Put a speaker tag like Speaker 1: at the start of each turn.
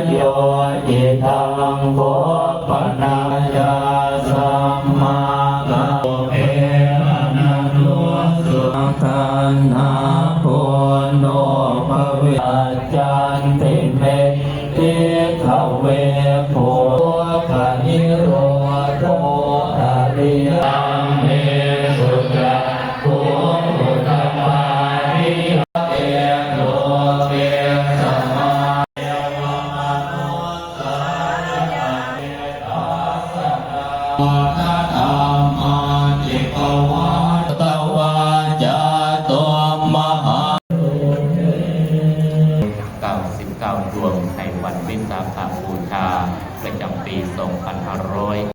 Speaker 1: โยจิตังโภปนัญญาสัมมากัปเปอะนันโลสุขันหาโพโนภเวจันติเมติขเวโพคนิโรโธอริยัมเมสุจักขุอุตตมานิเอโลเกสัมมาเอวะมะนุสานาเอตัสสะนะธัมมาจิปวัตตวาจาโตมหา99 ดวงในวันวิสาขบูชาประจำปี 2500